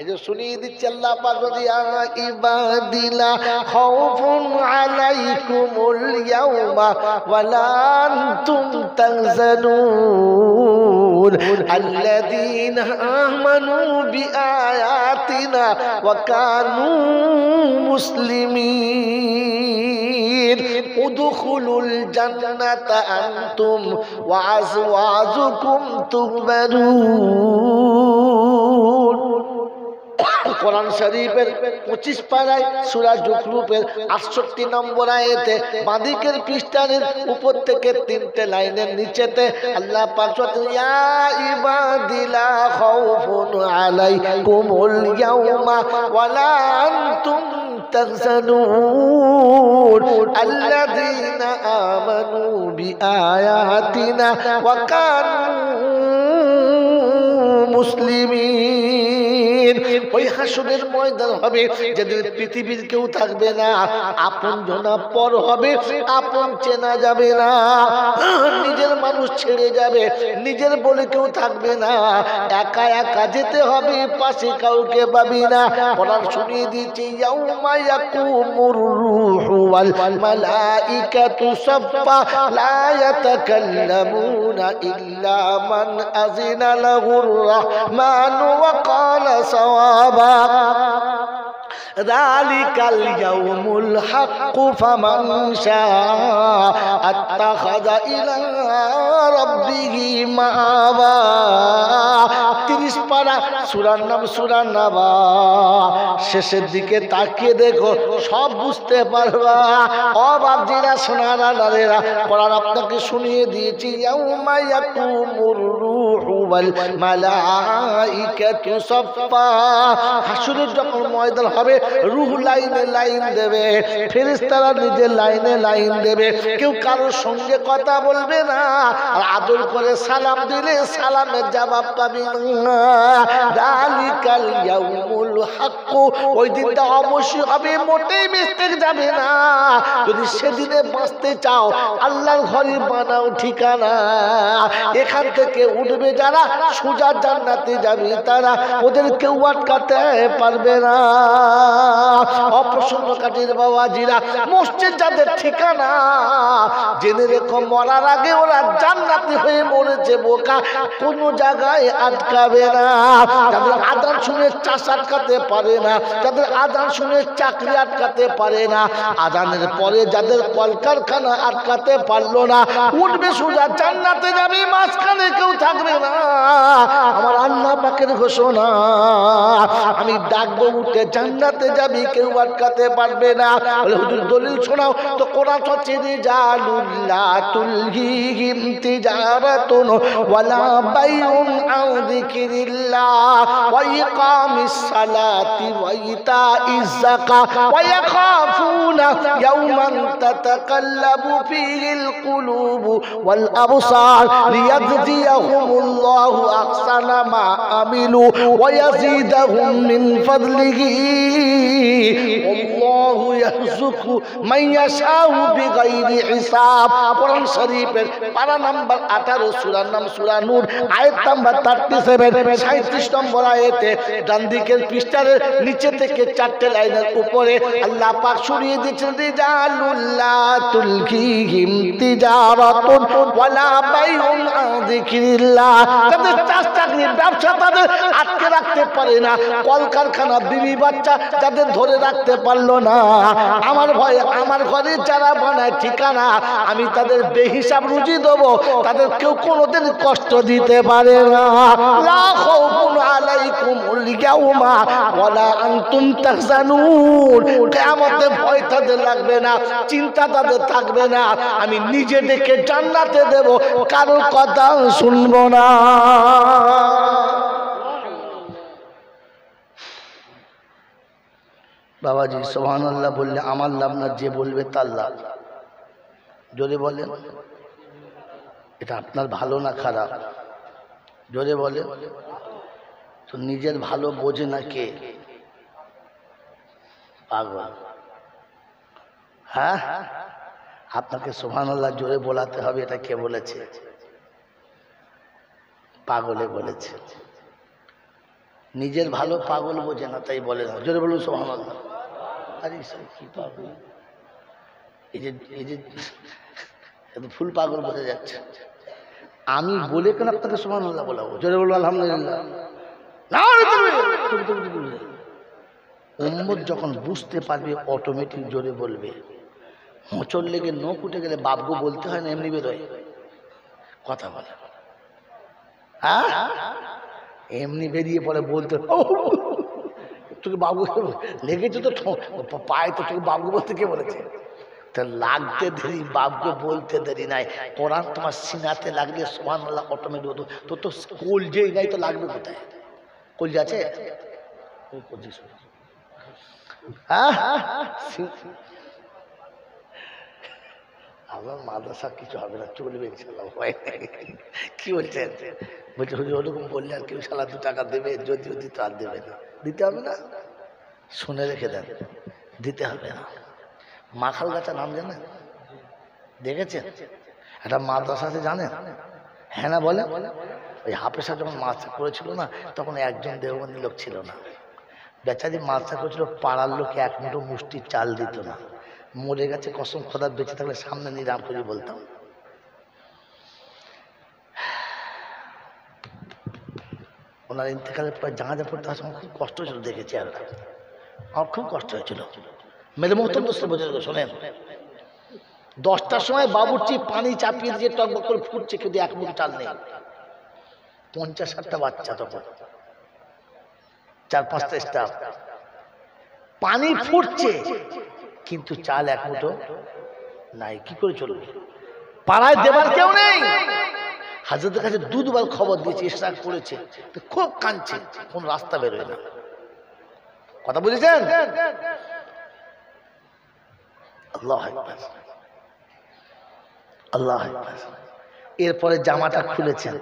এই যে শুনিয়ে দিচ্ছে আল্লাহ পাক, ইয়া ইবাদিলা খাউফুন আলাইকুমুল ইয়াউমা ওয়ালা আনতুম তাহজানুন আল্লাযীনা আমানু বিআয়াতিনা ওয়া কানু মুসলিমিন উদখুলুল জান্নাতা আনতুম ওয়া আজওয়াজুকুম তুহবারুন। কোরআন শরীফের 25 পারায় সূরা যুখরুফের 68 নম্বর আয়াতে বাঁদিকের পৃষ্ঠার উপর থেকে 3টে লাইনের নিচেতে আল্লাহ পাক বলেন, ইয়া ইবাদিলা খাউফুন আলাইকুমুল ইয়াউমা ওয়ালা আনতুম তাহজানুন আল্লাযীনা আমানু বিআয়াতিনা ওয়া কানু মুসলিমিন। ওই হাসরের ময়দান হবে যেদিন পৃথিবীর কেউ থাকবে না, আপন জনা পর হবে, আপন চেনা যাবে না, নিজের মানুষ ছেড়ে যাবে, নিজের বলে কেউ থাকবে না, একা একা যেতে হবে, পাশে কাউকে পাবি না। কোরআন শুনিয়ে দিয়েছে, ইয়াউমা ইয়াকুমুর রূহু ওয়াল মালাইকাতু সাফফা লা ইয়াতাকাল্লামুনা ইল্লা মান আযিনা লাহুর রাহমানু ওয়া ক্বালা সাওয়াবা যালিকাল ইয়াউমুল হাক্কু ফামান শাআ আত্তাখাযা ইলা রাব্বিহি মাআবা। 30 পারা সূরার নাম সূরা নাবা। শেষের দিকে তাকিয়ে দেখো, সব বুঝতে পারবা। ও বাপজিরা, সোনারা নারীরা, কোরআন আপনাকে শুনিয়ে দিয়েছি, ইয়াউমা ইয়াকুমুর রূহু ওয়াল মালাইকাতু সাফফা। হাসরের যখন ময়দান হবে, রূহ লাইনে লাইন দেবে, ফেরেশতারা নিজের লাইনে লাইন দেবে, কেউ কারোর সঙ্গে কথা বলবে না, আর আদর করে সালাম দিলে সালামের জবাব পাবি না। যালিকাল ইয়াউমুল হাক্কু, ওই দিনটা অবশ্যই হবে, মোটেই মিস্টেক যাবে না। যদি সেদিনে বাঁচতে চাও, আল্লাহর ঘরে বানাও ঠিকানা। এখান থেকে উঠবে যারা, সোজা জান্নাতে যাবে তারা, ওদের কেউ আটকাতে পারবে না। অপ্রসন্নকারীর বাবাজিরা, মসজিদ যাদের ঠিকানা, জেনে রেখো মরার আগে ওরা জান্নাতি হয়ে মরেছে বোকা, কোনো জায়গায় আটকাবে না। যাদের আযান শুনে চাষ আটকাতে পারে না, যাদের আযান শুনে চাকরি আটকাতে পারে না, আযানের পরে যাদের কলকারখানা আটকাতে পারলো না, উঠবে সোজা জান্নাতে যাবে, মাঝখানে কেউ থাকবে না। আমার আল্লাহ পাকের ঘোষণা, আমি ডাকবো উঠে জান্নাতে যাবি, কেউ আটকাতে পারবে না। বলে হুজুর দলিল শোনাও তো। কোরআন হচ্ছে, রিজালুল লা তুলহিহিম তিজারাতুন ওয়ালা বাইউন আন যিকরিল্লাহ ওয়া ইকামিস সালাতি ওয়া ইতাইজ যাকাত ওয়া ইয়াখাফুনা ইয়াওমান তাতাকাল্লাবু ফীহিল কুলুবু ওয়াল আবসার লিয়াজজিয়াহুমুল্লাহু আহসানা মা আমিলু ওয়া ইয়াজিদাহুম মিন ফাদলিহি আল্লাহু ইয়ারযুকু মান ইয়াশাউ বিগাইরি হিসাব। কোরআন শরীফের পারা নাম্বার 18, সূরার নাম সূরা নূর, আয়াত নাম্বার 37, 37 নম্বর আয়াতে ডান দিকের পৃষ্ঠার নিচে থেকে 4টে লাইনের উপরে আল্লাহ পাক শুনিয়ে দিয়েছেন, রিজালুল লা তুলহিহিম তিজারাতুন ওয়ালা বাইউন আন যিকরিল্লাহ। তাদের চাষ চাকরি ব্যবসা তাদের আটকে রাখতে পারে না, কলকারখানা বিবি বাচ্চা যাদের ধরে রাখতে পারলো না, আমার ভয়ে আমার ঘরে যারা বানায় ঠিকানা, আমি তাদের বেহিসাব রুজি দেবো, তাদের কেউ কোনোদিন কষ্ট দিতে পারে না। লা খাউফুন আলাইকুমুল ইয়াউমা ওয়ালা আনতুম তাহজানুন। কিয়ামতে ভয় তাদের লাগবে না, চিন্তা তাদের থাকবে না, আমি নিজে ডেকে জান্নাতে দেব, কারোর কথা শুনবো না। বাবাজি সুবহানাল্লাহ বললে আমার লাভ না, যে বলবে তার লাভ। জোরে বলেন, এটা আপনার ভালো না খারাপ? জোরে বলে। তো নিজের ভালো বোঝে না কে? পাগল। হ্যাঁ, আপনাকে সুবহানাল্লাহ জোরে বলাতে হবে। এটা কে বলেছে? পাগলে বলেছে। নিজের ভালো পাগল বোঝে না, তাই বলে না। জোরে বলুন সুবহানাল্লাহ। আরে সব কি পাগল, এই যে ফুল পাগল বোঝা যাচ্ছে। আমি বলে কেন আপনাকে সুবহানাল্লাহ বলাবো? জোরে বলুন আলহামদুলিল্লাহ। উম্মত যখন বুঝতে পারবে অটোমেটিক জোরে বলবে। মোচর লেগে নখ উঠে গেলে বাবগো বলতে হয় না, এমনি বেরোয় কথা বলে। হ্যাঁ, এমনি বেরিয়ে পড়ে বলতে, তোকে বাবু লেগেছে তো পায়ে, তো তোকে বাবু বলতে কে বলেছে? তা লাগতে দেরি, বাবগো বলতে দেরি নাই। কোরআন তোমার সিনাতে লাগলে সুবহানাল্লাহ অটোমেটিক হতো। তো তো কলজেই নাই তো লাগবে কোথায়? কলজে আছে? আমার মাদ্রাসা কিছু হবে না, চলবে ইনশাআল্লাহ। কি বলছেন? বলছে হুজুর ওরকম বললে আর কেউ শালা 2 টাকা দেবে? যদিও দিতে আর দেবে না, দিতে হবে না, শুনে রেখে দেন, দিতে হবে না। মাখাল গাছের নাম জানেন? দেখেছেন? একটা মাদ্রাসা আছে জানেন? হ্যাঁ না বলে? ওই হাফেজা যখন মাদ্রাসা করেছিল না, তখন একজন দেওবন্দি লোক ছিল না। বেচারি মাদ্রাসা করেছিল, পাড়ার লোকে 1 মুঠো মুষ্টি চাল দিত না। মরে গেছে, কসম খোদা, বেঁচে থাকলে সামনে নিয়ে রাম করে বলতাম। ওনার ইন্তেকালের পর জানাজা পড়তে আসলে আমার খুব কষ্ট হয়েছিল, দেখেছি। আর আমার খুব কষ্ট হয়েছিল। মেরে মোহতরম দোস্ত বুজুর্গ শোনেন, 10টার সময় বাবুর্চি পানি চাপিয়ে দিয়ে টকবক করে ফুটছে, কিন্তু 1 মুঠো চাল নেই। 50-60টা বাচ্চা, তখন 4-5টা স্টাফ। পানি ফুটছে কিন্তু চাল 1 মুঠো নাই। কি করে চলবে? পাড়ায় দেবার কেউ নেই। হাজরতের কাছে 2 বার খবর দিয়েছে, ইশরাক করেছে, তো খুব কাঁদছে, কোন রাস্তা বেরোয় না। কথা বুঝেছেন? আল্লাহু আকবার, আল্লাহু আকবার। এরপরে জামাটা খুলেছেন,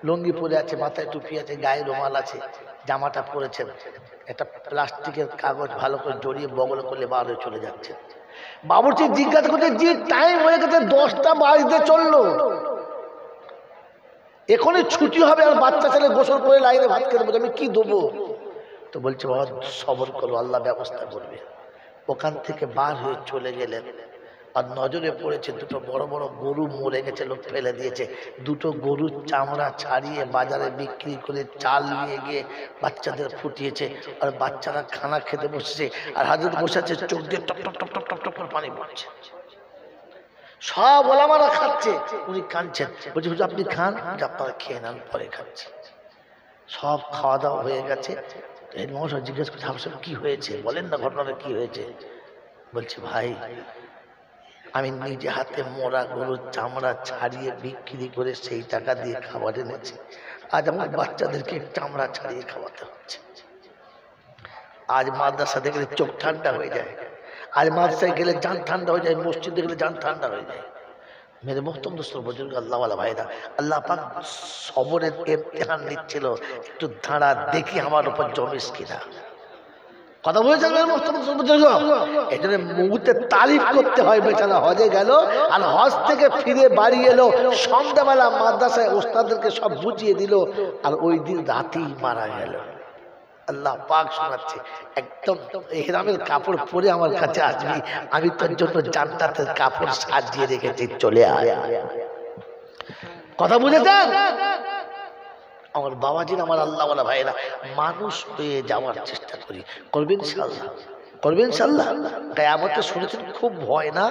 লুঙ্গি পরে আছে, মাথায় টুপি আছে, গায়ে রুমাল আছে, জামাটা পরেছেন, একটা প্লাস্টিকের কাগজ ভালো করে জড়িয়ে বগল করলে বার হয়ে চলে যাচ্ছে। বাবুর্চি জিজ্ঞাসা করছে, জি টাইম হয়ে গেছে, 10টা বাজতে চললো, এখনই ছুটি হবে, আর বাচ্চা ছেলে গোসল করে লাইনে ভাত খেতে বলছে, আমি কি দেবো? তো বলছে, বাবা সবর করো, আল্লাহ ব্যবস্থা করবে। ওখান থেকে বার হয়ে চলে গেলেন, আর নজরে পড়েছে 2টো বড় বড় গরু মরে গেছে, লোক ফেলে দিয়েছে। 2টো গরুর চামড়া ছাড়িয়ে বাজারে বিক্রি করে চাল নিয়ে গিয়ে বাচ্চাদের ফুটিয়েছে, আর বাচ্চারা খানা খেতে বসেছে, আর হাজরত বসে আছে, চোখ দিয়ে top top top top top top করে পানি পড়ছে। সব ওলামারা খাচ্ছে, উনি কাঁদছেন। বলছে হুজুর আপনি খান, আপনারা খেয়ে নেন, পরে খাচ্ছি। সব খাওয়া দাওয়া হয়ে গেছে। হেডমাস্টার জিজ্ঞেস করছে, আপনার কি হয়েছে, বলেন না ঘটনাটা কি হয়েছে? বলছে, ভাই আমি নিজে হাতে মরা গরুর চামড়া ছাড়িয়ে বিক্রি করে সেই টাকা দিয়ে খাবার এনেছি, আজ আমার বাচ্চাদেরকে চামড়া ছাড়িয়ে খাওয়াতে হচ্ছে। আজ মাদ্রাসা দেখলে চোখ ঠান্ডা হয়ে যায়, আজ মাদ্রাসায় গেলে জান ঠান্ডা হয়ে যায়, মসজিদে গেলে জান ঠান্ডা হয়ে যায়। মেরে মোহতরম দোস্ত বুজুর্গ, আল্লাহওয়ালা ভাইরা, আল্লাহ পাক সবরের ইমতিহান নিচ্ছিল, একটু দাঁড়া দেখি আমার উপর জমিস কিনা। কথা বলেছেন বুজুর্গ? এই জন্য মুহূর্তে তারিফ করতে হয়। বেচারা হজে গেল, আর হজ থেকে ফিরে বাড়ি এলো, সন্ধ্যাবেলা মাদ্রাসায় ওস্তাদদেরকে সব বুঝিয়ে দিল, আর ওই দিন রাতেই মারা গেল। আল্লাহ পাক শোনাচ্ছে, একদম ইহরামের কাপড় পরে আমার কাছে আসবি, আমি তোর জন্য জান্নাতের কাপড় সাজিয়ে রেখেছি, চলে আয়। কথা বুঝেছেন আমার বাবাজির, আমার আল্লাহওয়ালা ভাইরা? মানুষ হয়ে যাওয়ার চেষ্টা করি, করবেন ইনশাআল্লাহ, করবেন ইনশাআল্লাহ। কিয়ামতে শুনেছেন খুব ভয় না?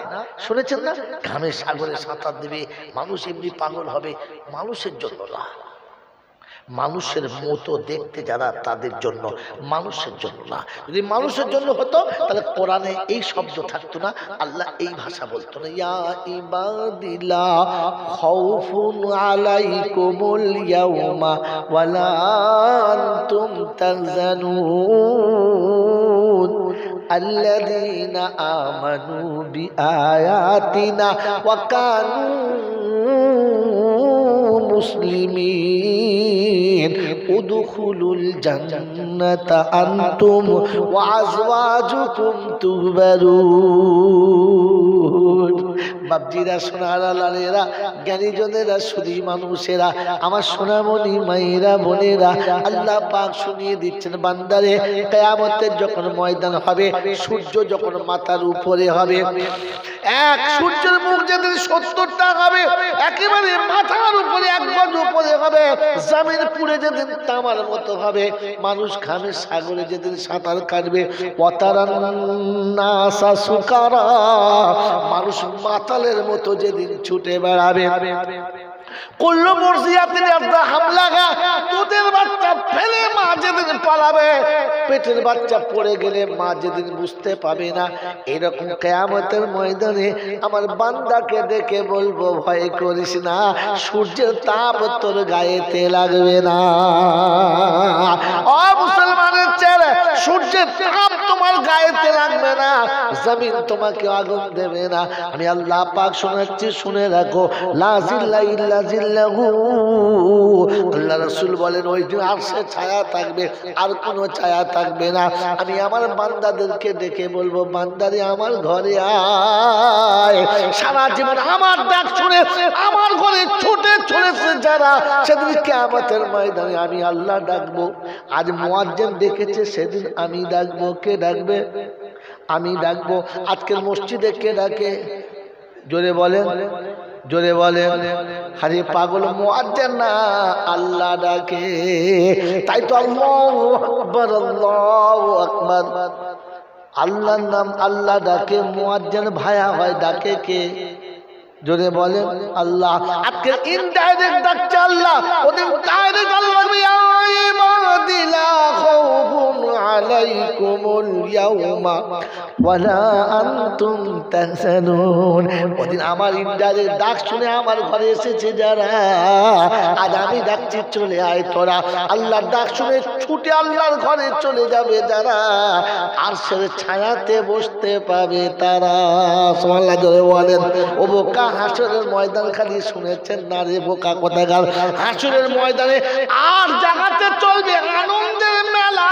শুনেছেন না? ঘামের সাগরে সাঁতার দেবে, মানুষ এমনি পাগল হবে। মানুষের জন্য না, মানুষের মতো দেখতে যারা, তাদের জন্য, মানুষের জন্য না। যদি মানুষের জন্য হতো তাহলে কোরআনে এই শব্দ থাকতো না, আল্লাহ এই ভাষা বলতো না, ইয়া ইবাদিল্লাহ খাউফুন আলাইকুমুল ইয়াউমা ওয়ালা আনতুম তাহজানুন আল্লাযীনা আমানু বিআয়াতিনা ওয়া কানু মুসলিমিন। উদখুলুল জান্নাতা আনতুম ওয়া আজওয়াজুকুম তুহবারুন। বাপজিরা, সোনারা, লালেরা, জ্ঞানীজনেরা, সুধী মানুষেরা, আমার সোনামণি মায়েরা, বোনেরা, আল্লাহ পাক শুনিয়ে দিচ্ছেন বান্দারে, কিয়ামতের যখন ময়দান হবে, সূর্য যখন মাথার উপরে হবে, এক সূর্যের মুখ যেদিন 70টা হবে, একেবারে মাথার উপরে, এক গজ উপরে হবে, জমিন পুড়ে যেদিন তামার মতো হবে, মানুষ ঘামে সাগরে যেদিন সাঁতার কাটবে, ওয়াতারান নাসা সুকারা, মানুষ মাতালের মতো যেদিন ছুটে বেড়াবে, কুল্লু মুরসিয়াতিন ইয়াদা হামলাগা, দুধের বাচ্চা ফেলে মা যেদিন পালাবে, পেটের বাচ্চা পড়ে গেলে মা যেদিন বুঝতে পাবে না, এরকম কিয়ামতের ময়দানে আমার বান্দাকে দেখে বলবো, ভয় করিস না, সূর্যের তাপ তোর গায়েতে লাগবে না। ও মুসলমানের ছেলে, সূর্যের তাপ তোমার গায়েতে লাগবে না, জমিন তোমাকে আগুন দেবে না। আমি আল্লাহ পাক শোনাচ্ছি, শুনে রাখো, লা জিল্লা ইল্লা জিল্লাহু। আল্লাহ রাসূল বলেন, ওই দিন আরশে ছায়া থাকবে, আর কোনো ছায়া থাকবে না। আমি আমার বান্দাদেরকে ডেকে বলবো, বান্দারে আমার ঘরে আয়। সারা জীবন আমার ডাক শুনে আমার ঘরে ছুটে চলেছে যারা, সেদিন কিয়ামতের ময়দানে আমি আল্লাহ ডাকবো। আজ মুয়াজ্জিন ডেকেছে, সেদিন আমি ডাকবো। কে ডাকবে? আমি ডাকবো। আজকের মসজিদে কে ডাকে? জোরে বলেন, জোরে বলেন। আরে পাগল, মুয়াজ্জিন না, আল্লাহ ডাকে। তাই তো আল্লাহু আকবার, আল্লাহু আকবার, আল্লাহর নাম আল্লাহ ডাকে, মুয়াজ্জিন ভায়া হয়, ডাকে কে? জোরে বলেন, আল্লাহ। আজকে ইনডাইরেক্ট ডাকছে আল্লাহ, ওদের ডাইরেক্ট আল্লাহ বলবে, ইয়া ইবাদি লা খাউফুন আলাইকুমুল ইয়াউমা ওয়ালা আনতুম তাহজানুন। ওদিন আমার ইনডাইরেক্ট ডাক শুনে আমার ঘরে এসেছে যারা, আজ আমি ডাকছি, চলে আয় তোরা। আল্লাহর ডাক শুনে ছুটে আল্লাহর ঘরে চলে যাবে যারা, আরশের ছায়াতে বসতে পাবে তারা। সুবহানাল্লাহ, জোরে বলেন। ও বোকা, হাসরের ময়দান খালি শুনেছেন না রে বোকা কোথাকার? হাসরের ময়দানে আর জাগাতে চলবে আনন্দের মেলা,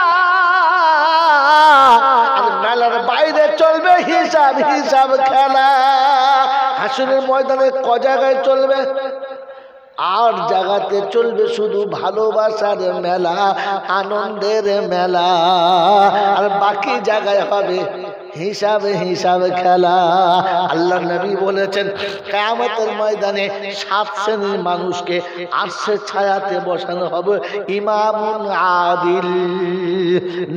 আর মেলার বাইরে চলবে হিসাব হিসাব খেলা। হাসরের ময়দানে ক জায়গায় চলবে? আর জায়গাতে চলবে শুধু ভালোবাসার মেলা, আনন্দের মেলা, আর বাকি জায়গায় হবে হিসাবে হিসাব খেলা। আল্লাহ নবী বলেছেন, কিয়ামতের ময়দানে 7 শ্রেণীর মানুষকে আরশের ছায়াতে বসানো হবে। ইমামুন আদিল,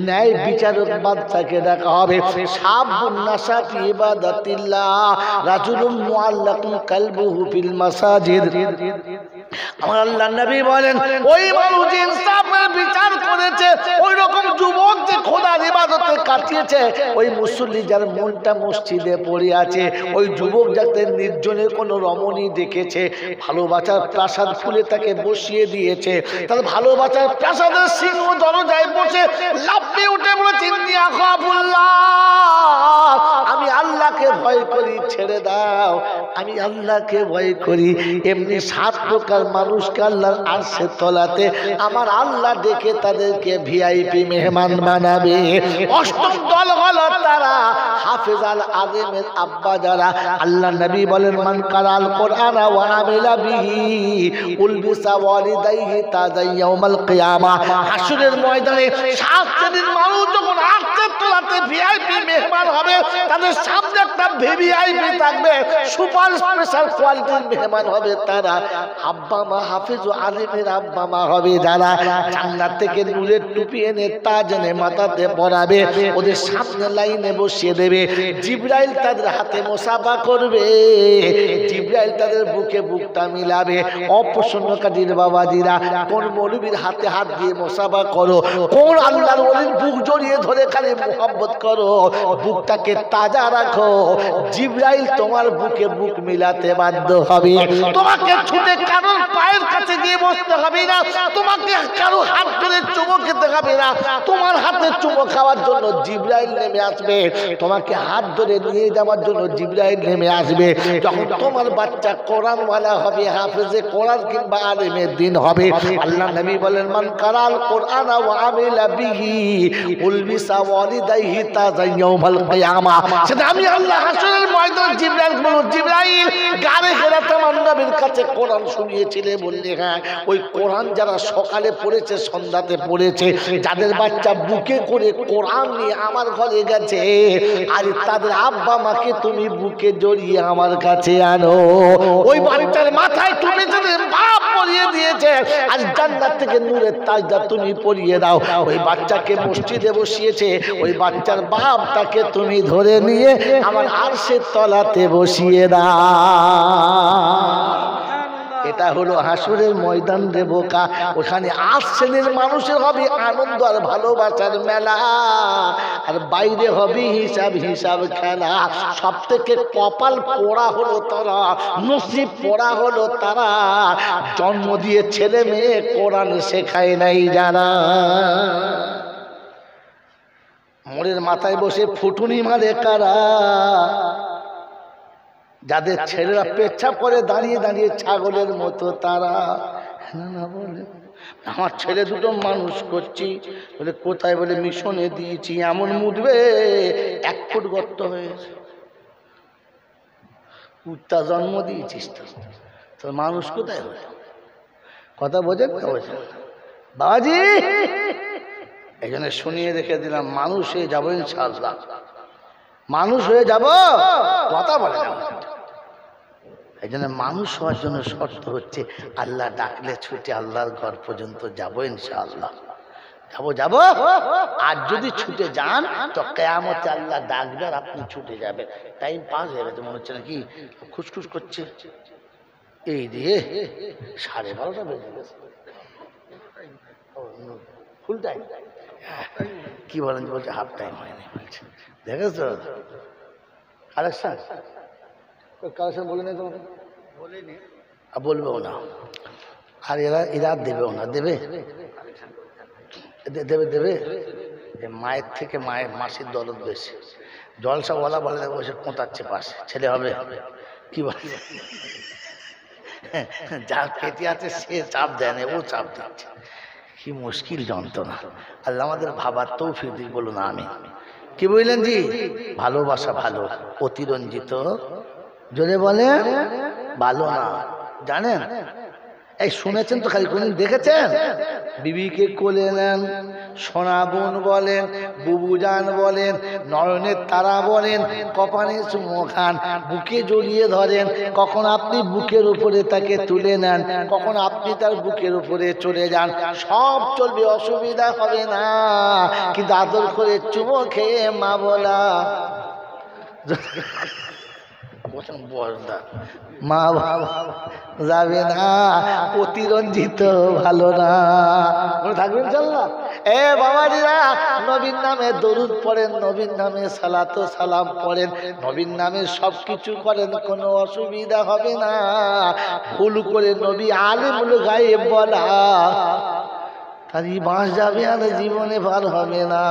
ন্যায় বিচারক বাদশাকে ডাকা হবে। শাবুন নাশা ফি ইবাদাতিল্লাহ, রাজুলুন মুআল্লাকুন কালবুহু ফিল মাসাজিদ। আমার আল্লাহ নবী বলেন, ওই মানুষ যে ইনসাফের বিচার করেছে, ওই রকম যুবক যে খোদার ইবাদতে কাটিয়েছে, ওই মুসল্লি যার মনটা মসজিদে পড়ে আছে, ওই যুবক যাতে নির্জনে কোনো রমণী দেখেছে, ভালোবাসার প্রাসাদ খুলে তাকে বসিয়ে দিয়েছে, তার ভালোবাসার প্রাসাদের সিংহ দরজায় বসে লাফিয়ে উঠে বলেছে, ইন্নী আখাফুল্লাহ, আমি আল্লাহকে ভয় করি, ছেড়ে দাও, আমি আল্লাহকে ভয় করি। এমনি 7 প্রকার মানুষকে আল্লাহর আরশের তলাতে আমার আল্লাহ ডেকে তাদেরকে ভিআইপি মেহমান বানাবে। 8ম দল হলো তারা হাফেজ আল আযমের আব্বা যারা। আল্লাহ নবী বলেন, মান কারাল কোরআন ওয়া আমিলা বিহি উলবিসা ওয়ালিদাইহি তাজা ইয়াউমাল কিয়ামা। হাসরের ময়দানে 7 শ্রেণীর মানুষ যখন আরশের তলাতে ভিআইপি মেহমান হবে, তাদের সামনে একটা ভিআইপি থাকবে, সুপার স্পেশাল কোয়ালিটির মেহমান হবে তারা। আব্বা মা হাফেজ ও আলিমের আব্বা মা হবে যারা, জান্নাত থেকে নূরের টুপি এনে তাজ এনে মাথাতে পরাবে, ওদের সামনে লাইনে বসিয়ে দেবে। জিবরাইল তাদের হাতে মুসাফা করবে, জিবরাইল তাদের বুকে বুকটা মিলাবে। অপ্রসন্নকারীর বাবাজিরা, কোন মৌলবীর হাতে হাত দিয়ে মুসাফা করো, কোন আল্লাহর ওলির বুক জড়িয়ে ধরে খালি মুহাব্বত করো, বুকটাকে তাজা রাখো, জিবরাইল তোমার বুকে বুক মিলাতে বাধ্য হবে। তোমাকে ছুটে কারোর পায়ের কাছে গিয়ে বসতে হবে না, তোমাকে কারো হাত ধরে চুমো খেতে হবে না, তোমার হাতে চুমো খাওয়ার জন্য জিবরাইল নেমে আসবে, তোমাকে হাত ধরে নিয়ে যাওয়ার জন্য জিবরাইল নেমে আসবে। যখন তোমার বাচ্চা কোরআনওয়ালা হবে, হাফেজে কোরআন কিংবা আলেমের দিন হবে, আল্লাহ নবী বলেন মান কারাল কোরআন ওয়া আমিলা বিহি উলবিসা ওয়ালিদাইহি তাজান ইয়াউমাল কিয়ামা। সেটা আমি আল্লাহ হাসরের ময়দানে জিবরাইল বলবো, জিবরাইল গারে ঘেরা তোমার নবীর কাছে কোরআন শুনিয়েছিলে, বললে হ্যাঁ। ওই কোরআন যারা সকালে পড়েছে, সন্ধ্যাতে পড়েছে, যাদের বাচ্চা বুকে করে কোরআন নিয়ে আমার ঘরে গেছে, আর তাদের আব্বা মাকে তুমি বুকে জড়িয়ে আমার কাছে আনো। ওই বাচ্চার মাথায় তুমি যদি বাপ পরিয়ে দিয়েছে, আজ জান্নাত থেকে নূরের তাজটা তুমি পরিয়ে দাও। ওই বাচ্চাকে মসজিদে বসিয়েছে, ওই বাচ্চার বাপ তাকে তুমি ধরে নিয়ে আমার আরশের তলাতে বসিয়ে দাও। এটা হলো হাসরের ময়দান রে বোকা। ওখানে ৮ শ্রেণীর মানুষের হবে আনন্দ আর ভালোবাসার মেলা, আর বাইরে হবে হিসাব হিসাব খেলা। সব থেকে কপাল পোড়া হলো তারা, নসিব পোড়া হলো তারা, জন্ম দিয়ে ছেলে মেয়ে কোরআন শেখায় নাই যারা। মোড়ের মাথায় বসে ফুটুনি মারে কারা, যাদের ছেলেরা পেচ্ছাপ করে দাঁড়িয়ে দাঁড়িয়ে ছাগলের মতো তারা। না বলে আমার ছেলে দুটো মানুষ করছি, বলে কোথায়, বলে মিশনে দিয়েছি। এমন মুদবে 1 ফুট গর্ত হয়েছে। কুত্তা জন্ম দিয়েছিস তো, তোর মানুষ কোথায় হলো? কথা বোঝে বাবাজি, এখানে শুনিয়ে রেখে দিলাম, মানুষ হয়ে যাবো ইনশাআল্লাহ, মানুষ হয়ে যাব, কথা বলে না। এই জন্য মানুষ হওয়ার জন্য শর্ত হচ্ছে আল্লাহ ডাকলে ছুটে আল্লাহর ঘর পর্যন্ত যাবো ইনশাআল্লাহ, যাব। আর যদি ছুটে যান তো কিয়ামতে আল্লাহ ডাকবে আর আপনি ছুটে যাবেন। টাইম পাস হয়ে গেছে মনে হচ্ছে নাকি, খুশখুশ করছে। এই দিয়ে 12:30 বেজে গেছে, ফুল টাইম কি বলেন, বলছে হাফ টাইম হয়নি, বলছে দেখেছো কালেকশন। কালেকশন বলে নেই তোমাকে, বলবেও না, আর এরা দেবেও না। দেবে দেবে দেবে মায়ের থেকে মাসির দরদ বেশি। জলসাওয়ালা বলে বসে কোঁতাচ্ছে পাশে, ছেলে হবে কি বলে, যার পেটে আছে সে চাপ দেয় না, ও চাপ দিচ্ছে। কি মুশকিল যন্ত্রণা। আল্লাহ আমাদের ভাবার তৌফিক দিক, বলুন আমি। কি বললেন জি? ভালোবাসা ভালো, অতিরঞ্জিত জোরে বলে ভালো না, জানেন? এই শুনেছেন তো, খালি কোনদিন দেখেছেন? বিবিকে কোলে নেন, সোনা বোন বলেন, বুবুজান বলেন, নয়নের তারা বলেন, কপালে চুমো খান, বুকে জড়িয়ে ধরেন। কখন আপনি বুকের উপরে তাকে তুলে নেন, কখন আপনি তার বুকের উপরে চলে যান, সব চলবে, অসুবিধা হবে না। কিন্তু আদর করে চুমো খেয়ে মা বলা, মা বাবা যাবে না, অতিরঞ্জিত ভালো না, থাকবেন চল্লা। এ বাবাজিরা, নবীর নামে দরুদ পড়েন, নবীর নামে সালাত ও সালাম পড়েন, নবীর নামে সবকিছু করেন, কোনো অসুবিধা হবে না। ভুল করে নবী আলিমুল গায়েব বলা, তারই বাঁশ যাবে আর জীবনে ভার হবে না।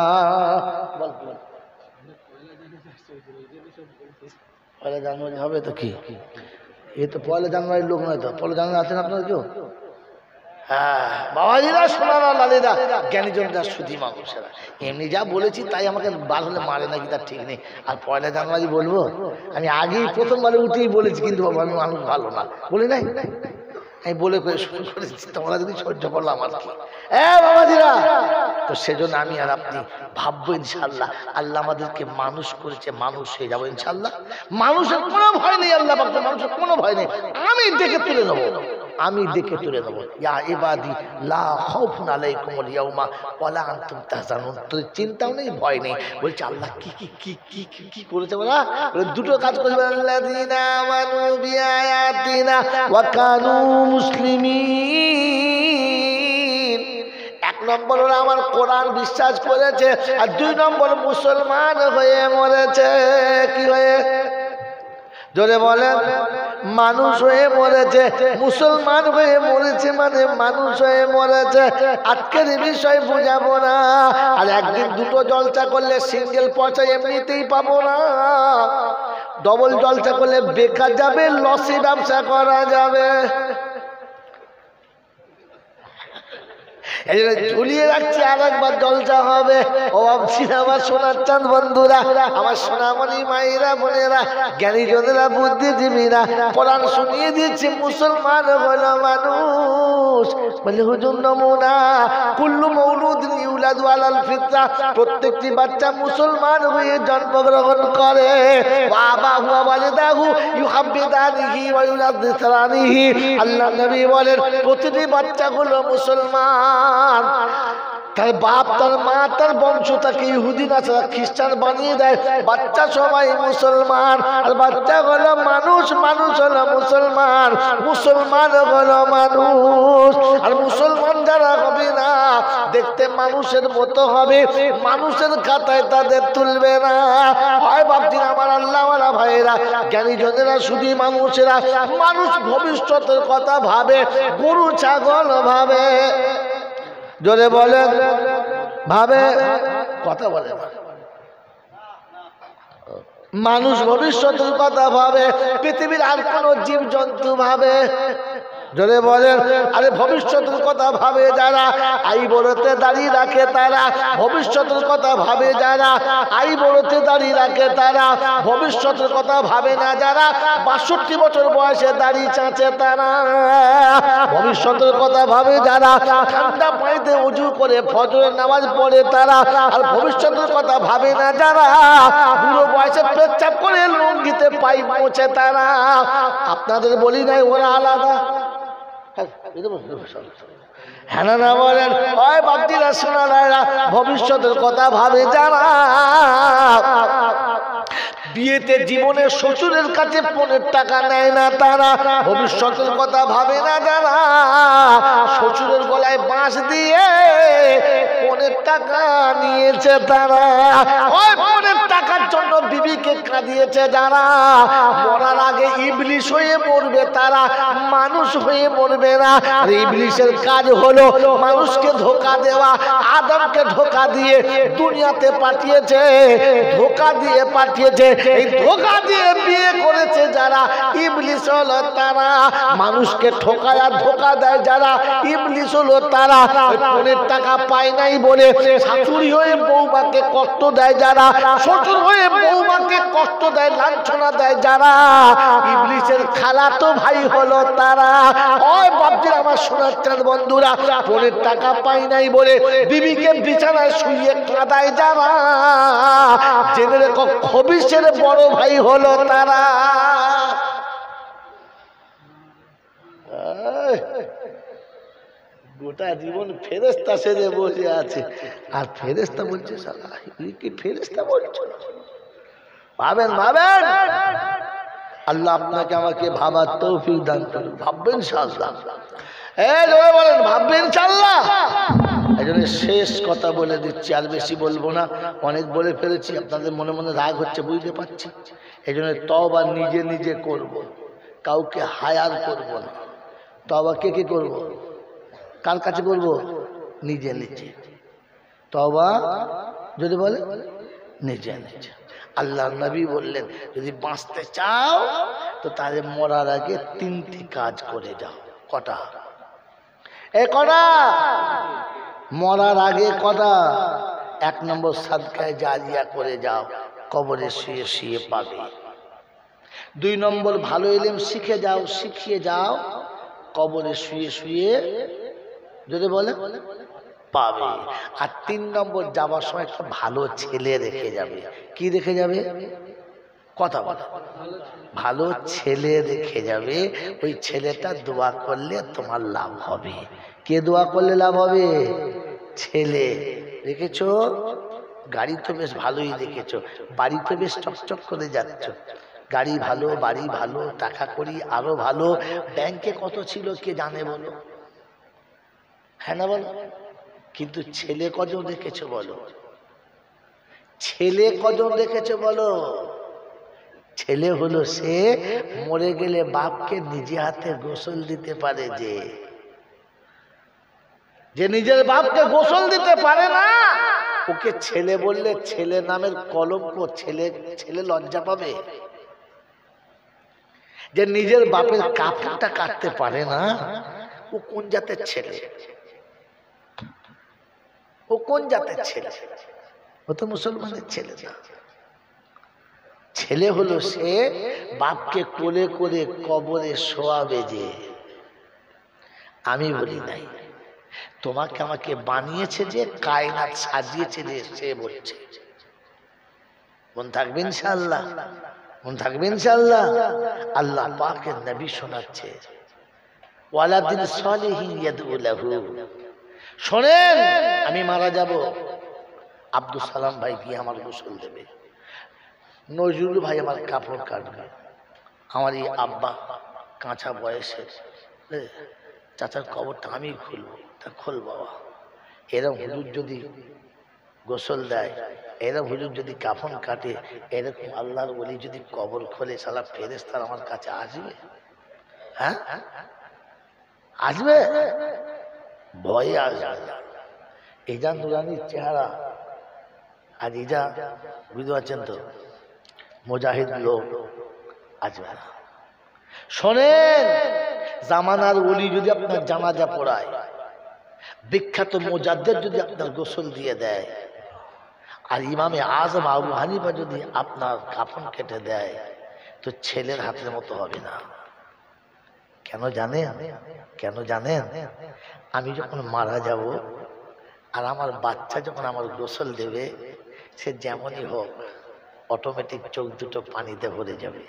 পয়লা জানুয়ারি হবে তো কি, এ তো 1 জানুয়ারির লোক নয় তো। 1 জানুয়ারি আছেন আপনার কেউ? হ্যাঁ বাবাজিরা, সোনারা লালিরা, জ্ঞানীজনরা, সুধী মানুষেরা, এমনি যা বলেছি তাই আমাকে বার হলে মারে নাকি তার ঠিক নেই। আর 1 জানুয়ারি বলবো? আমি আগেই প্রথমবারে উঠেই বলেছি, কিন্তু বাবা আমি মানুষ ভালো না বলি নাই, আমি বলে করে শুরু করেছি, তোমরা যদি সহ্য করলো আমার কি। বাবাজিরা, তো সেজন্য আমি আর আপনি ভাববো ইনশাল্লাহ, আল্লাহ আমাদেরকে মানুষ করেছে, মানুষ হয়ে যাবো ইনশাল্লাহ। মানুষের কোনো ভয় নেই, আল্লাহ পাকের মানুষের কোনো ভয় নেই। আমি দেখে তুলে নেবো, আমি দেখে তুলে নেবো। ইয়া ইবাদি লা খাউফুন আলাইকুমুল ইয়াউমা ওয়ালা আনতুম তাহজানুন। তোর চিন্তাও নেই, ভয় নেই। বলছে আল্লাহ কি কি কি কি কি করেছে বলা, দুটো কাজ করেছে, আল্লাযীনা আমানু বিআয়াতিনা ওয়া কানু মুসলিমিন। 1 নম্বর ওরা আমার কোরআন বিশ্বাস করেছে, আর 2 নম্বর মুসলমান হয়ে মরেছে। কি হয়ে? জোরে বলেন। মানুষ হয়ে মরেছে, মুসলমান হয়ে মরেছে, মানে মানুষ হয়ে মরেছে। আজকের বিষয় বুঝাবো না। আর একদিন দুটো জলসা করলে সিঙ্গেল পয়সা এমনিতেই পাবো না, ডবল জলসা করলে বেকার যাবে, লসে ব্যবসা করা যাবে। এই জন্য ঝুলিয়ে রাখছি, আর একবার জলসা হবে। ও ভাবছি আমার সোনার চাঁদ বন্ধুরা, আমার সোনামণি মায়েরা, বোনেরা, জ্ঞানী জনেরা, বুদ্ধিজীবীরা, কোরআন শুনিয়ে দিচ্ছে মুসলমান হলো মানুষ। বলে হুজুর নমুনা, কুল্লু মৌলুদিন ইউলাদু আলাল ফিতরা, প্রত্যেকটি বাচ্চা মুসলমান হয়ে জন্মগ্রহণ করে। বাবা হুয়া ওয়ালিদাহু ইউহাব্বিদানিহি ওয়া ইউনাযিরানিহি। আল্লাহ নবী বলেন প্রতিটি বাচ্চাগুলো মুসলমান। তার বাপ, তার মা, তার বংশ তাকে ইহুদি নাসারা খ্রিস্টান বানিয়ে দেয়, বাচ্চা সবাই মুসলমান। আর বাচ্চা হলো মানুষ, মানুষ হলো মুসলমান, মুসলমান হলো মানুষ। আর মুসলমান যারা হবে না, দেখতে মানুষের মতো হবে, মানুষের খাতায় তাদের তুলবে না। হয় ভাবছি আমার আল্লাহওয়ালা ভাইয়েরা, জ্ঞানী জনেরা, শুধু মানুষেরা, মানুষ ভবিষ্যতের কথা ভাবে, গরু ছাগল ভাবে। জোরে বলেন, ভাবে, কথা বলে মানুষ ভবিষ্যতের কথা ভাবে, পৃথিবীর আর কোন জীব জন্তু ভাবে। জোরে বলেন। আরে ভবিষ্যতের কথা ভাবে যারা, আই বড়তে দাঁড়িয়ে রাখে তারা। ভবিষ্যতের কথা ভাবে যারা, আই বড়তে দাঁড়িয়ে রাখে তারা। ভবিষ্যতের কথা ভাবে না যারা, ৬২ বছর বয়সে দাঁড়িয়ে চাঁচে তারা। ভবিষ্যতের কথা ভাবে যারা, ঠান্ডা পানিতে উজু করে ফজরের নামাজ পড়ে তারা। আর ভবিষ্যতের কথা ভাবে না যারা, বুড়ো বয়সে পেচ্ছাপ করে লুঙ্গিতে পাই পৌঁছে তারা। আপনাদের বলি নাই ওরা আলাদা? হ্যাঁ না বলেন? ওই বাপজিরা, সোনারা, ভবিষ্যতের কথা ভাবে যারা, বিয়েতে জীবনে শ্বশুরের কাছে 15 টাকা নেয় না তারা। ভবিষ্যতের কথা ভাবে না যারা, শ্বশুরের গলায় বাঁশ দিয়ে 15 টাকা নিয়েছে তারা। ওই 15 টাকার জন্য বিবিকে কাঁদিয়েছে যারা, মরার আগে ইবলিশ হয়ে মরবে তারা, মানুষ হয়ে মরবে না। আর ইবলিশের কাজ হলো মানুষকে ধোঁকা দেওয়া। আদমকে ধোঁকা দিয়ে দুনিয়াতে পাঠিয়েছে, ধোঁকা দিয়ে পাঠিয়েছে। এই ধোঁকা দিয়ে বিয়ে করেছে যারা, ইবলিশ হলো তারা। মানুষকে ঠকায় আর ধোঁকা দেয় যারা, ইবলিশ হলো তারা। 15 টাকা পায় নাই বলে শাশুড়ি হয়ে বৌমাকে কষ্ট দেয় যারা, শ্বশুর হয়ে বৌমাকে কষ্ট দেয়, লাঞ্ছনা দেয় যারা, ইবলিশের খালাতো ভাই হলো তারা। ওই বাপজির, আমার সোনার চাঁদ বন্ধুরা, 15 টাকা পায় নাই বলে বিবিকে বিছানায় শুইয়ে কাঁদায় যারা, জেনে রেখো খবিশের বড় ভাই হলো তারা। গোটা জীবন ফেরেশতা সেজে বসে আছে, আর ফেরেশতা বলছে শালা কি ফেরেশতা বলছো? ভাবেন, ভাবেন। আল্লাহ আপনাকে আমাকে ভাবার তৌফিক দান করুন। ভাববেন ইনশাআল্লাহ। বলেন ভাববেন ইনশাআল্লাহ। এই জন্য শেষ কথা বলে দিচ্ছি, আর বেশি বলবো না, অনেক বলে ফেলেছি। আপনাদের মনে মনে রাগ হচ্ছে, বুঝতে পারছি। এই জন্য তওবা নিজে নিজে করব, কাউকে হায়ার করব না। তওবা কে কে করব? কার কাছে করবো? নিজে নিজে। তওবা যদি বলে নিজে নিজে। আল্লাহ নবী বললেন, যদি বাঁচতে চাও তো তাহলে মরার আগে 3টি কাজ করে যাও। কটা? কটা? মরার আগে কটা? 1 নম্বর সাদকায়ে জারিয়া করে যাও, কবরে শুয়ে শুয়ে পাবে। 2 নম্বর ভালো ইলম শিখে যাও, শিখিয়ে যাও, কবরে শুয়ে শুয়ে যদি বলে পাবে। আর 3 নম্বর যাবার সময় একটা ভালো ছেলে রেখে যাবে। কি রেখে যাবে? কথা বলে, ভালো ছেলে রেখে যাবে। ওই ছেলেটা দোয়া করলে তোমার লাভ হবে। কে দোয়া করলে লাভ হবে? ছেলে। রেখেছো? গাড়ি তো বেশ ভালোই রেখেছো, বাড়ি তো বেশ চকচক করে যাচ্ছ, গাড়ি ভালো, বাড়ি ভালো, টাকা করি আরো ভালো। ব্যাংকে কত ছিল কে জানে বলো? হ্যাঁ না বলো? কিন্তু ছেলে কজন রেখেছে বলো? ছেলে কজন রেখেছে বলো? ছেলে হলো সে মরে গেলে বাপকে নিজে হাতে গোসল দিতে পারে, যে নিজের বাপকে গোসল দিতে পারে না ওকে ছেলে বললে ছেলে নামের কলঙ্ক, ছেলে লজ্জা পাবে। যে নিজের বাপের কাপড়টা কাটতে পারে না ও কোন জাতের ছেলে? ও কোন জাতের ছেলে? ও তো মুসলমানের ছেলে না। ছেলে হলো সে বাপকে কোলে করে কবরে শোয়াবে। যে আমি বলি নাই, তোমাকে আমাকে বানিয়েছে যে, কায়নাত সাজিয়েছে যে, সে বলছে। মন থাকবে ইনশাআল্লাহ, মন থাকবে ইনশাআল্লাহ। আল্লাহ পাকের নবী শোনাচ্ছে, ওয়ালাদিন সালিহিন ইয়াদউ লাহু। শোনেন, আমি মারা যাব, আব্দুল সালাম ভাই গিয়ে আমার গোসল দেবে, নজরুল ভাই আমার কাপড় কাটবে, আমার এই আব্বা কাঁচা বয়সের, চাচার কবরটা আমি খুলবো। তা খোল বাবা। এরম হুজুর যদি গোসল দেয়, এরম হুজুর যদি কাফন কাটে, এরকম আল্লাহর ওলি যদি কবর খোলে, সালা ফেরেশতারা আমার কাছে আসবে? হ্যাঁ আসবে? ভয়ে আসবে। এজা নুরানির চেহারা, আর এজা বুঝতে পারছেন তো, মুজাহিদ লোক আসবে না। শোনেন, জামানার ওলি যদি আপনার জানাজা পড়ায়, বিখ্যাত মুজাদ্দিদ যদি আপনার গোসল দিয়ে দেয়, আর ইমামে আজম আবু হানিফা যদি আপনার কাফন কেটে দেয়, তো ছেলের হাতের মতো হবে না। কেন জানেন? কেন জানেন? আমি যখন মারা যাব আর আমার বাচ্চা যখন আমার গোসল দেবে, সে যেমনই হোক অটোমেটিক চোখ দুটো পানিতে ভরে যাবে,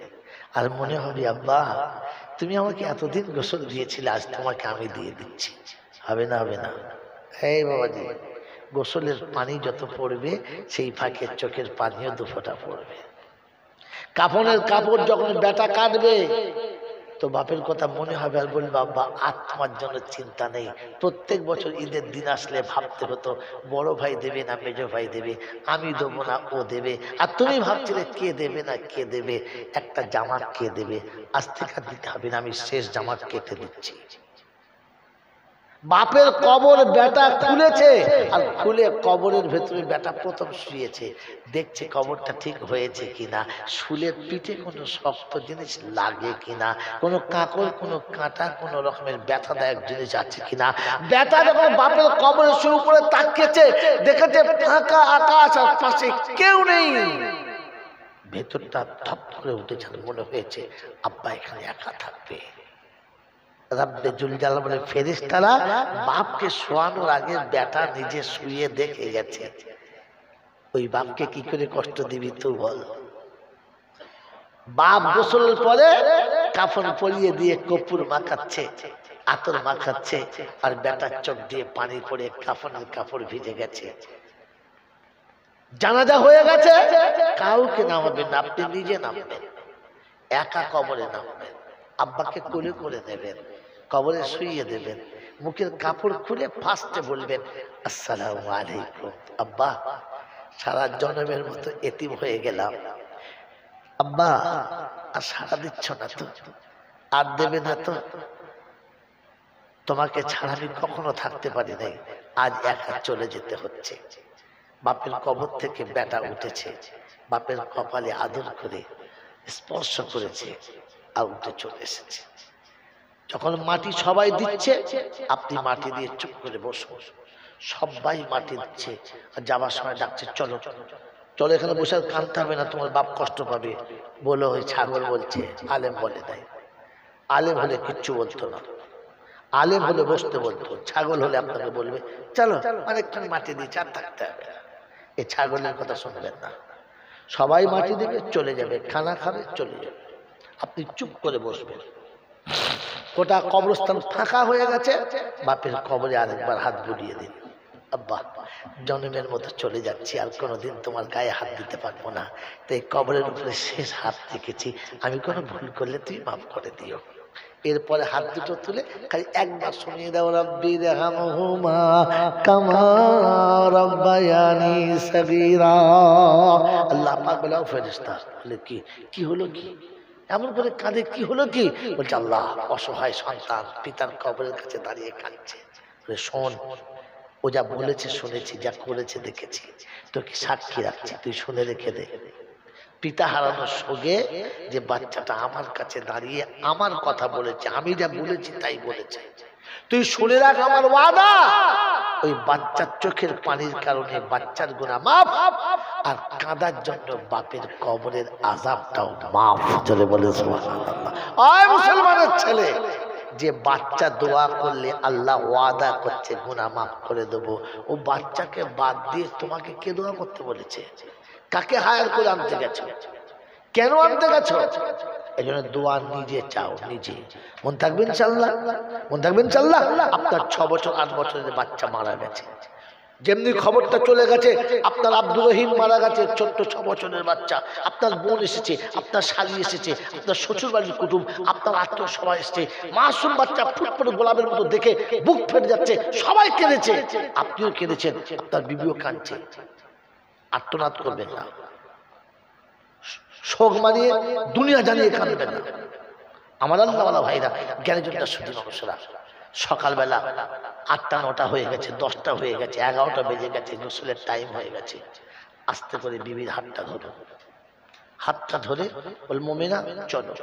আর মনে হবে আব্বা তুমি আমাকে এতদিন গোসল দিয়েছিলে, আজ তোমাকে আমি দিয়ে দিচ্ছি। হবে না? হবে না? এই বাবাজি, গোসলের পানি যত পড়বে সেই ফাঁকে চোখের পানিও দুফোঁটা পড়বে। কাফনের কাপড় যখন বেটা কাটবে, তো বাপের কথা মনে হবে, আর বলবে আব্বা আর তোমার জন্য চিন্তা নেই। প্রত্যেক বছর ঈদের দিন আসলে ভাবতে হতো বড় ভাই দেবে না মেজো ভাই দেবে, আমি দেবো না ও দেবে, আর তুমি ভাবছিলে কে দেবে না কে দেবে, একটা জামা কে দেবে। আজ থেকে দিতে হবে না, আমি শেষ জামা কেটে দিচ্ছি। বাপের কবর বেটা খুলেছে, আর খুলে কবরের ভেতরে বেটা প্রথম শুয়েছে, দেখছে কবরটা ঠিক হয়েছে কিনা, শুলের পিঠে কোনো শক্ত জিনিস লাগে কিনা, কোনো কাকড়, কোনো কাঁটা, কোনো রকমের ব্যথাদায়ক জিনিস আছে কিনা। বেটা যখন বাপের কবরে শুরু করে তাকিয়েছে, দেখেছে ফাঁকা আকাশ, আর পাশে কেউ নেই। ভেতরটা ধপ করে উঠেছে, মনে হয়েছে আব্বা এখানে একা থাকবে। রব্বে জুল জালাল বলে, ফেরেশতারা বাপকে শোয়ানোর আগে বেটা নিজে শুয়ে দেখে গেছে, ওই বাপকে কি করে কষ্ট দিবি তুই বল। বাপ গোসলের পরে কাফন পরিয়ে দিয়ে কপুর মাখাচ্ছে, আতর মাখাচ্ছে, আর বেটার চোখ দিয়ে পানি পড়ে কাফনের কাপড় ভিজে গেছে। জানাজা হয়ে গেছে, কাউকে নামাবেন না, আপনি নিজে নামবেন, একা কবরে নামবেন, আব্বাকে কোলে করে নেবেন, কবরে শুইয়ে দেবেন, মুখের কাপড় খুলে ফার্স্টে বলবেন আসসালামু আলাইকুম আব্বা, সারা জন্মের মতো এতিম হয়ে গেলাম, আব্বা আর সারা দিচ্ছ না তো, আর দেবে না তো, তোমাকে ছাড়া আমি কখনো থাকতে পারি নাই, আজ একা চলে যেতে হচ্ছে। বাপের কবর থেকে বেটা উঠেছে, বাপের কপালে আদর করে স্পর্শ করেছে, আর উঠে চলে এসেছে। যখন মাটি সবাই দিচ্ছে, আপনি মাটি দিয়ে চুপ করে বসুন। সবাই মাটি দিচ্ছে, আর যাবার সময় ডাকছে চলো চলো, এখানে বসে কাঁদতে হবে না, তোমার বাপ কষ্ট পাবে। বলো ওই ছাগল বলছে, আলেম বলে নাই। আলেম হলে কিচ্ছু বলতো না, আলেম হলে বসতে বলতো, ছাগল হলে আপনাকে বলবে চলো অনেকক্ষণ মাটি দিচ্ছে, আর থাকতে হবে না। এই ছাগলের কথা শুনবেন না, সবাই মাটি দেবে চলে যাবে, খানা খাবে চলে যাবে, আপনি চুপ করে বসবেন। গোটা কবরস্থান ফাঁকা হয়ে গেছে, বাপের কবরে আরেকবার হাত বুলিয়ে দিন, আব্বা জন্মের মতো চলে যাচ্ছি, আর কোনোদিন তোমার গায়ে হাত দিতে পারবো না, তো এই কবরের উপরে শেষ হাত রেখেছি, আমি কোনো ভুল করলে তুই মাফ করে দিও। এরপরে হাত দুটো তুলে খালি একবার শুনিয়ে দাও, রব্বি রহমহুমা কামা রাব্বায়ানি সাগীরা। আল্লাহ পাক বলে, ও ফেরেশতা, বলে কি হলো, কি এমন করে কাঁদে, কি হলো, কি বলছে, আল্লাহ অসহায় সন্তান পিতার কবরের কাছে দাঁড়িয়ে কাঁদছে। বলে, শোন, ও যা বলেছে শুনেছি, যা করেছে দেখেছি, তোকে সাক্ষী রাখছি, তুই শুনে রেখে দে। পিতা হারানোর শোকে যে বাচ্চাটা আমার কাছে দাঁড়িয়ে আমার কথা বলেছে, আমি যা বলেছি তাই বলেছে, তুই শুনে রাখ আমার ওয়াদা। ওই বাচ্চার চোখের পানির কারণে বাচ্চার গুনাহ মাফ, আর কাঁদার জন্য বাপের কবরের আযাবটাও মাফ। চলে বলে সুবহানাল্লাহ। আয় মুসলমানের ছেলে, যে বাচ্চা দোয়া করলে আল্লাহ ওয়াদা করছে গুনাহ মাফ করে দেবো, ও বাচ্চাকে বাদ দিয়ে তোমাকে কে দোয়া করতে বলেছে? কাকে হায়ার করে আনতে গেছো? কেন আনতে গেছো? এই জন্য দোয়া নিজে চাও, নিজে। মন থাকবেন ইনশাআল্লাহ, মন থাকবেন ইনশাআল্লাহ। আপনার 6 বছর 8 বছরের বাচ্চা মারা গেছে, যেমনি খবরটা চলে গেছে আপনার আব্দুর রহিম মারা গেছে, ছোট্ট 6 বছরের বাচ্চা, আপনার বোন এসেছে, আপনার শালি এসেছে, আপনার শ্বশুর বাড়ির কুটুম, আপনার আত্মীয় সবাই এসেছে, মাসুম বাচ্চা ফুটফুট গোলাপের মতো দেখে বুক ফেটে যাচ্ছে, সবাই কেঁদেছে, আপনিও কেঁদেছেন, আপনার বিবিও কাঁদছে। আর্তনাদ করবেন না, শোক মানিয়ে দুনিয়া জানিয়ে কাঁদবেন না। আমার আল্লাহওয়ালা ভাইরা, জ্ঞানী জনতা শুধু মানুষরা, সকালবেলা 8টা 9টা হয়ে গেছে, 10টা হয়ে গেছে, 11টা বেজে গেছে, গোসলের টাইম হয়ে গেছে। আস্তে করে বিবির হাতটা ধরো, হাতটা ধরে বল, মুমিনা চলো।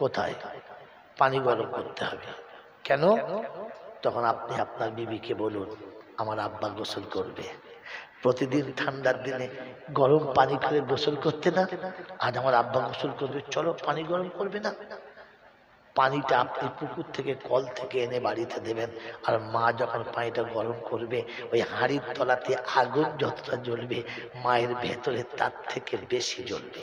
কোথায়? পানি গরম করতে হবে। কেন? তখন আপনি আপনার বিবিকে বলুন, আমার আব্বা গোসল করবে। প্রতিদিন ঠান্ডার দিনে গরম পানি করে গোসল করতে না, আজ আমার আব্বা গোসল করবে, চলো পানি গরম করবে না। পানিটা আপনি পুকুর থেকে কল থেকে এনে বাড়িতে দেবেন, আর মা যখন পানিটা গরম করবে, ওই হাঁড়ির তলাতে আগুন যতটা জ্বলবে, মায়ের ভেতরে তার থেকে বেশি জ্বলবে।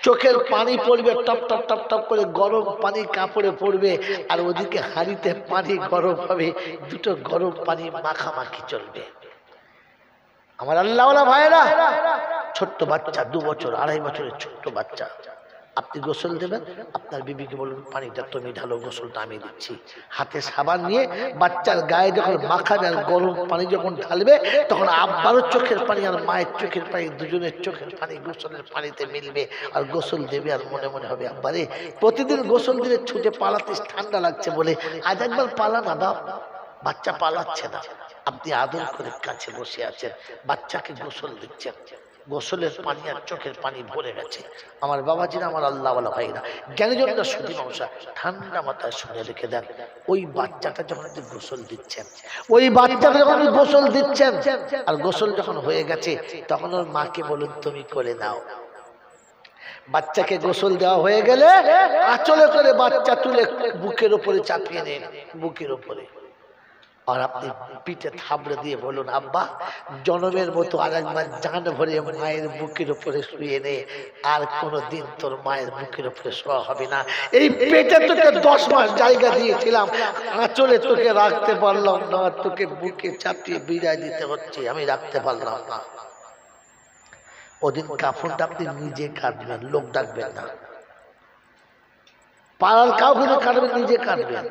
চোখের পানি পড়বে, টপ টপ টপ টপ করে গরম পানি কাপড়ে পড়বে, আর ওদিকে হাঁড়িতে পানি গরম হবে, দুটো গরম পানি মাখামাখি চলবে। আমার আল্লাহওয়ালা ভাইরা, ছোট্ট বাচ্চা, 2 বছর 2.5 বছরের ছোট্ট বাচ্চা, আপনি গোসল দেবেন, আপনার বিবিকে বলুন, পানিটা তুমি ঢালো, গোসলটা আমি দিচ্ছি। হাতে সাবান নিয়ে বাচ্চার গায়ে যখন মাখাবে আর গরম পানি যখন ঢালবে, তখন আব্বারও চোখের পানি আর মায়ের চোখের পানি, দুজনের চোখের পানি গোসলের পানিতে মিলবে, আর গোসল দেবে, আর মনে মনে হবে, আব্বারে প্রতিদিন গোসল দিলে ছুটে পালাতে ঠান্ডা লাগছে বলে আজ একবার পালা না বাপ। বাচ্চা পালাচ্ছে না, আপনি আদর করে কাছে বসে আছেন, বাচ্চাকে গোসল দিচ্ছেন, গোসলের পানি আর চোখের পানি ভরে গেছে। আমার বাবাজিরা, আমার আল্লাহওয়ালা ভাইরা, জ্ঞানীজনরা সুধী মানুষরা, ঠান্ডা মাথায় শুনে রেখে দেন, ওই বাচ্চাটা যখন আপনি গোসল দিচ্ছেন, ওই বাচ্চাটা যখন গোসল দিচ্ছেন, আর গোসল যখন হয়ে গেছে, তখন ওর মাকে বলুন, তুমি কোলে নাও। বাচ্চাকে গোসল দেওয়া হয়ে গেলে আঁচলে করে বাচ্চা তুলে বুকের উপরে চাপিয়ে নেন, বুকের উপরে, আর আপনি পিঠে থাবড়ে দিয়ে বলুন, আব্বা জনমের মতো আরেকবার জান ভরে মায়ের বুকের উপরে শুয়ে নে, আর কোনোদিন তোর মায়ের বুকের উপরে শোয়া হবে না। এই পেটে তোকে 10 মাস জায়গা দিয়েছিলাম, আঁচলে তোকে রাখতে পারলাম না, তোকে বুকে চাপিয়ে বিদায় দিতে হচ্ছে, আমি রাখতে পারলাম না। ওদিন কাফনটা আপনি নিজে কাটবেন, লোক ডাকবেন না, পাড়ার কাউকে কাটবেন, নিজে কাটবেন।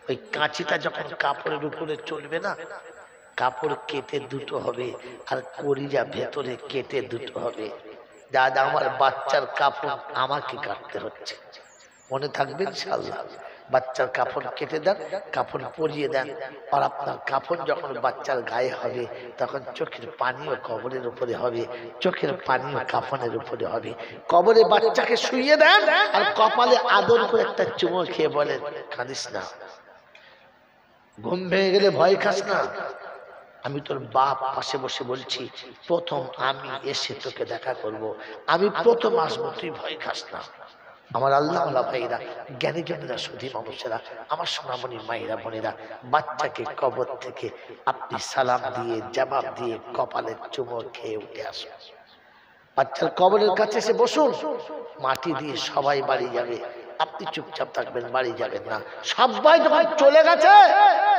ওই কাঁচিটা যখন কাপড়ের উপরে চলবে না, কাপড় কেটে দুটো হবে, আর কলিজা ভেতরে কেটে দুটো হবে। দাদা, আমার বাচ্চার কাপড় আমাকে কাটতে হচ্ছে, মনে থাকবেন ইনশাআল্লাহ। বাচ্চার কাপড় কেটে দেন, কাপড় পরিয়ে দেন, আর আপনার কাপড় যখন বাচ্চার গায়ে হবে, তখন চোখের পানিও কবরের উপরে হবে, চোখের পানিও কাফনের উপরে হবে। কবরে বাচ্চাকে শুইয়ে দেন, আর কপালে আদর করে একটা চুমো খেয়ে বলেন, কাঁদিস না, ঘুম ভেঙে গেলে ভয় খাস না, আমি তোর বাপ পাশে বসে বলছি, প্রথম আমি এসে তোকে দেখা করব, আমি প্রথম আসবো, তুই ভয় খাস না। আমার আল্লাহওয়ালা ভাইরা, জ্ঞানী জনেরা, সুধী মানুষেরা, আমার সোনামণি মায়েরা বোনেরা, বাচ্চাকে কবর থেকে আপনি সালাম দিয়ে জবাব দিয়ে কপালের চুমো খেয়ে উঠে আসুন। বাচ্চার কবরের কাছে এসে বসুন, মাটি দিয়ে সবাই বাড়ি যাবে, আপনি চুপচাপ থাকবেন, বাড়ি যাবেন না। সবাই যখন চলে গেছে,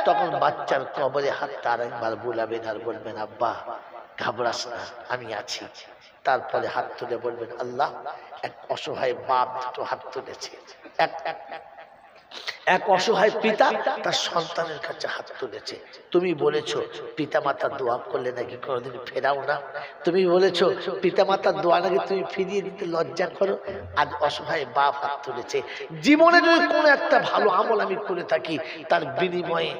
তখন বাচ্চার কবরে হাতটা আরেকবার বুলাবেন, আর বলবেন, আব্বা ঘাবড়াস না, আমি আছি। তারপরে হাত তুলে বলবেন, আল্লাহ, এক অসহায় বাপ দুটো হাত তুলেছে, এক অসহায় পিতা তার সন্তানের কাছে হাত তুলেছে। তুমি বলেছো পিতামাতার দোয়া করলে নাকি কোনোদিন ফেরাও না, তুমি বলেছো পিতামাতার দোয়া নাকি তুমি ফিরিয়ে দিতে লজ্জা করো। আজ অসহায় বাপ হাত তুলেছে। জীবনে যদি কোনো একটা ভালো আমল আমি করে থাকি, তার বিনিময়ে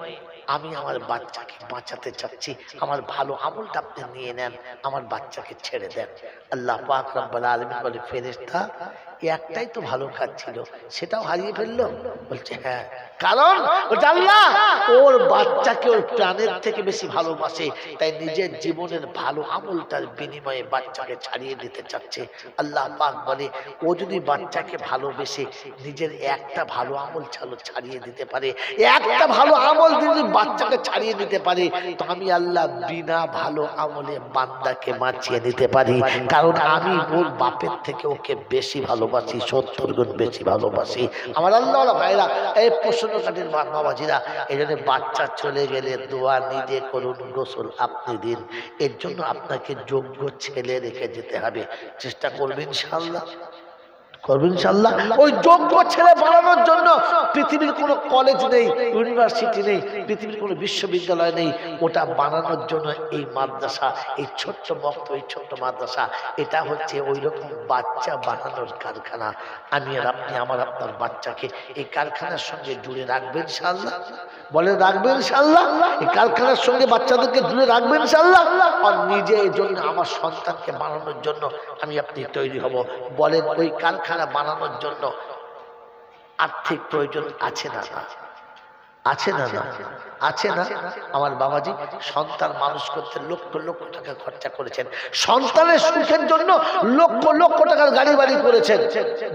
আমি আমার বাচ্চাকে বাঁচাতে চাচ্ছি, আমার ভালো আমলটা আপনি নিয়ে নেন, আমার বাচ্চাকে ছেড়ে দেন। আল্লাহ পাক রব্বুল আলামিন বলে, ফেরেশতা একটাই তো ভালো কাজ ছিল, সেটাও হারিয়ে ফেললো? বলছে হ্যাঁ। কারণ আল্লাহ ওর বাচ্চাকে ওর প্রাণের থেকে বেশি ভালোবাসে, তাই নিজের জীবনের ভালো আমলটার বিনিময়ে বাচ্চাকে ছাড়িয়ে দিতে চাচ্ছে। আল্লাহ পাক বলে, ও যদি বাচ্চাকে ভালোবেসে নিজের একটা ভালো আমল ছাড়িয়ে দিতে পারে, একটা ভালো আমল যদি বাচ্চাকে ছাড়িয়ে দিতে পারে, তো আমি আল্লাহ বিনা ভালো আমলে বান্দাকে বাঁচিয়ে দিতে পারি। কারণ আমি ওর বাপের থেকে ওকে বেশি ভালোবাসি, 70 গুণ বেশি ভালোবাসি। আমার আল্লাহ ভাইরা, এই প্রশ্নকারীর বাবাজিরা, এই জন্য বাচ্চা চলে গেলে দোয়া নিজে করুন, গোসল আপনি দিন। এর জন্য আপনাকে যোগ্য ছেলে রেখে যেতে হবে। চেষ্টা করবেন ইনশাআল্লাহ, করবেন ইনশাআল্লাহ। ওই যোগ্য ছেলে বানানোর জন্য পৃথিবীর কোনো কলেজ নেই, ইউনিভার্সিটি নেই, পৃথিবীর কোনো বিশ্ববিদ্যালয় নেই। ওটা বানানোর জন্য এই মাদ্রাসা, এই ছোট্ট বক্ত, এই ছোট্ট মাদ্রাসা, এটা হচ্ছে ওই রকম বাচ্চা বানানোর কারখানা। আমি আর আপনি, আমার আপনার বাচ্চাকে এই কারখানার সঙ্গে জুড়ে রাখবেন ইনশাআল্লাহ। বলে রাখবেন ইনশাআল্লাহ, এই কারখানার সঙ্গে বাচ্চাদেরকে জুড়ে রাখবেন ইনশাআল্লাহ। আর নিজে এই জন্য আমার সন্তানকে বানানোর জন্য আমি আপনি তৈরি হব। বলেন ওই কারখানা বানানোর জন্য আর্থিক প্রয়োজন আছে না? আছে না? আছে না? আমার বাবাজি সন্তান মানুষ করতে লক্ষ লক্ষ টাকা খরচা করেছেন, সন্তানের সুখের জন্য লক্ষ লক্ষ টাকার গাড়ি বাড়ি করেছেন।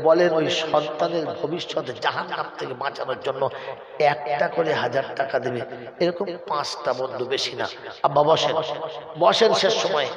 বলেন ওই সন্তানের ভবিষ্যতে জাহান্নাম থেকে বাঁচানোর জন্য একটা করে 1000 টাকা দেবে, এরকম 5টা বন্ধু, বেশি না। আব্বা বসেন, বসেন, শেষ সময়ে